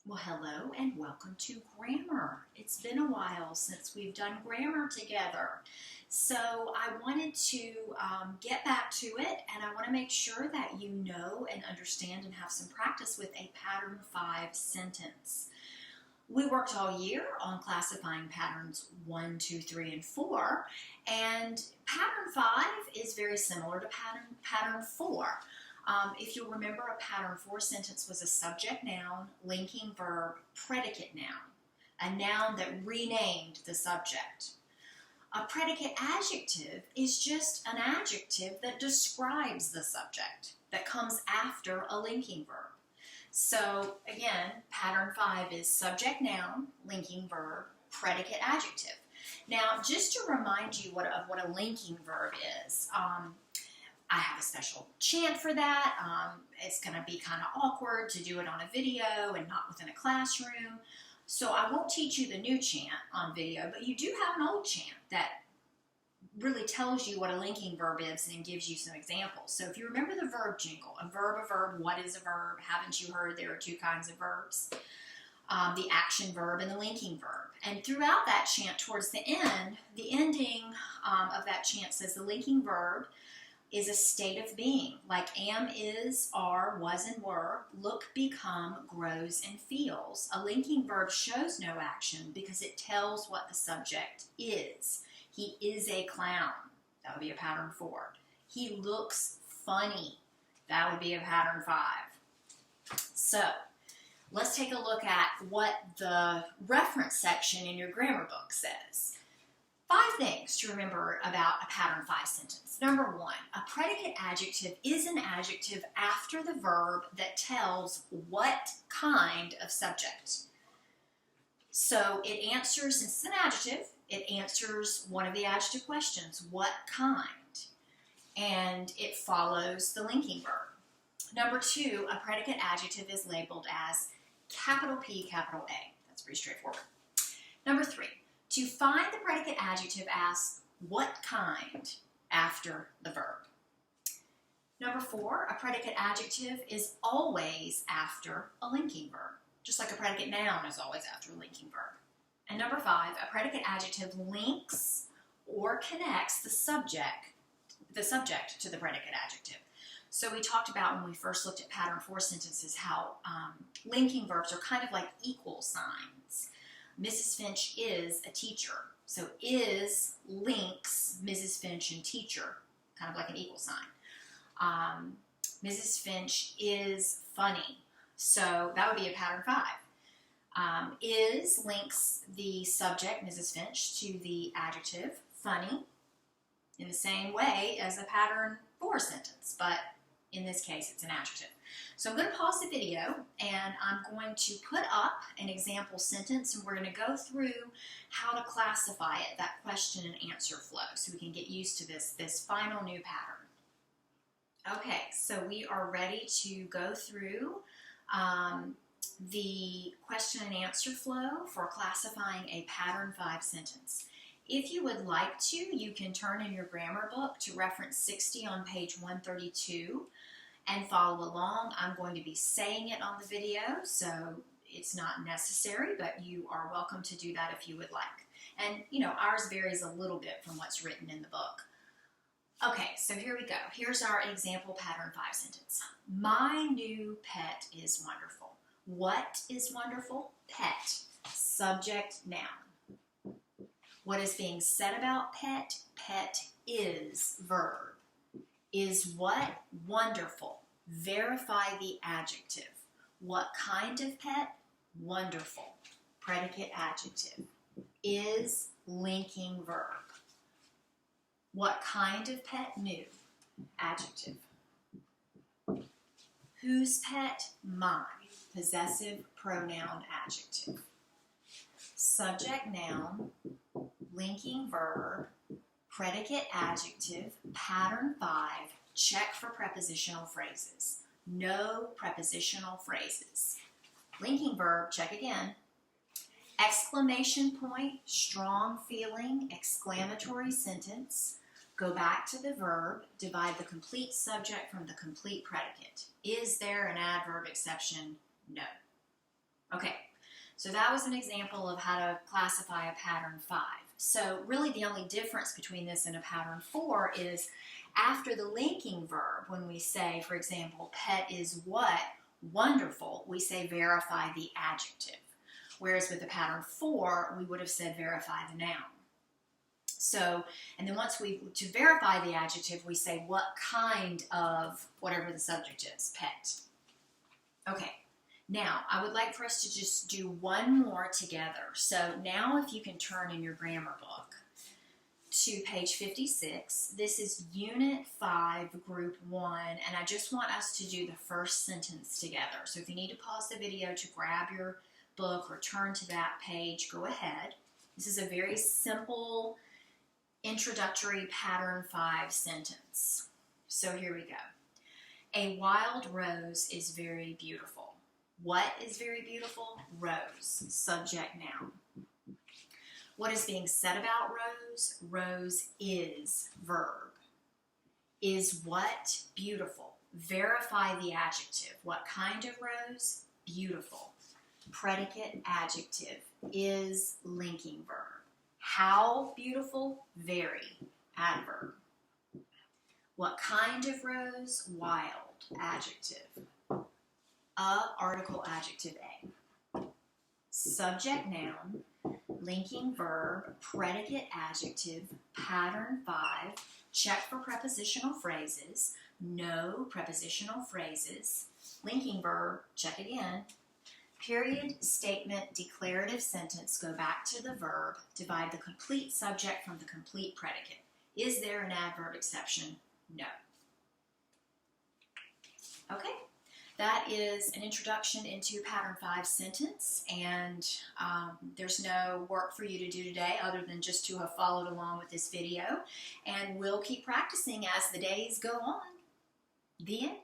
Well, hello and welcome to grammar. It's been a while since we've done grammar together. So I wanted to get back to it, and I want to make sure that you know and understand and have some practice with a pattern 5 sentence. We worked all year on classifying patterns 1, 2, 3, and 4, and pattern 5 is very similar to pattern 4. If you'll remember, a pattern 4 sentence was a subject noun, linking verb, predicate noun, a noun that renamed the subject. A predicate adjective is just an adjective that describes the subject that comes after a linking verb. So again, pattern 5 is subject noun, linking verb, predicate adjective. Now, just to remind you of what a linking verb is, I have a special chant for that. It's going to be kind of awkward to do it on a video and not within a classroom. So I won't teach you the new chant on video, but you do have an old chant that really tells you what a linking verb is and gives you some examples. So if you remember the verb jingle, a verb, what is a verb? Haven't you heard there are two kinds of verbs? The action verb and the linking verb. And throughout that chant towards the end, the ending of that chant says the linking verb is a state of being, like am, is, are, was, and were, look, become, grows, and feels. A linking verb shows no action because it tells what the subject is. He is a clown. That would be a pattern 4. He looks funny. That would be a pattern 5. So, let's take a look at what the reference section in your grammar book says. 5 things to remember about a pattern 5 sentence. Number 1, a predicate adjective is an adjective after the verb that tells what kind of subject. So it answers, since it's an adjective, it answers one of the adjective questions, what kind? And it follows the linking verb. Number 2, a predicate adjective is labeled as capital P, capital A. That's pretty straightforward. Number 3, to find the predicate adjective, ask what kind after the verb. Number 4, a predicate adjective is always after a linking verb, just like a predicate noun is always after a linking verb. And number 5, a predicate adjective links or connects the subject to the predicate adjective. So we talked about when we first looked at pattern 4 sentences how linking verbs are kind of like equal signs. Mrs. Finch is a teacher. So is links Mrs. Finch and teacher, kind of like an equal sign. Mrs. Finch is funny. So that would be a pattern 5. Is links the subject, Mrs. Finch, to the adjective funny in the same way as a pattern 4 sentence, but in this case it's an adjective. So I'm going to pause the video and I'm going to put up an example sentence and we're going to go through how to classify it, that question and answer flow, so we can get used to this final new pattern. Okay, so we are ready to go through the question and answer flow for classifying a pattern 5 sentence. If you would like to, you can turn in your grammar book to reference 60 on page 132 and follow along. I'm going to be saying it on the video, so it's not necessary, but you are welcome to do that if you would like. And, ours varies a little bit from what's written in the book. Okay, so here we go. Here's our example pattern 5 sentence. My new pet is wonderful. What is wonderful? Pet. Subject, noun. What is being said about pet? Pet is verb. Is what? Wonderful. Verify the adjective. What kind of pet? Wonderful. Predicate adjective. Is linking verb. What kind of pet? New. Adjective. Whose pet? Mine. Possessive pronoun adjective. Subject noun, linking verb, predicate adjective, pattern 5, check for prepositional phrases. No prepositional phrases. Linking verb, check again. Exclamation point, strong feeling, exclamatory sentence. Go back to the verb, divide the complete subject from the complete predicate. Is there an adverb exception? No. Okay, so that was an example of how to classify a pattern 5. So really the only difference between this and a pattern 4 is after the linking verb, when we say, for example, pet is what? Wonderful, we say verify the adjective. Whereas with the pattern 4, we would have said verify the noun. So, and then to verify the adjective, we say what kind of whatever the subject is, pet. Okay, now I would like for us to just do one more together. So now if you can turn in your grammar book to page 56, this is Unit 5, Group 1, and I just want us to do the first sentence together. So if you need to pause the video to grab your book or turn to that page, go ahead. This is a very simple introductory pattern 5 sentence. So here we go. A wild rose is very beautiful. What is very beautiful? Rose. Subject noun. What is being said about Rose? Rose is verb. Is what? Beautiful. Verify the adjective. What kind of rose? Beautiful. Predicate adjective. Is linking verb. How beautiful? Very. Adverb. What kind of rose? Wild. Adjective. Article adjective A. Subject noun. Linking verb. Predicate adjective. Pattern 5. Check for prepositional phrases. No prepositional phrases. Linking verb. Check again. Period, statement, declarative sentence, go back to the verb, divide the complete subject from the complete predicate. Is there an adverb exception? No. Okay, that is an introduction into pattern 5 sentence, and there's no work for you to do today other than just to have followed along with this video, and we'll keep practicing as the days go on. The end.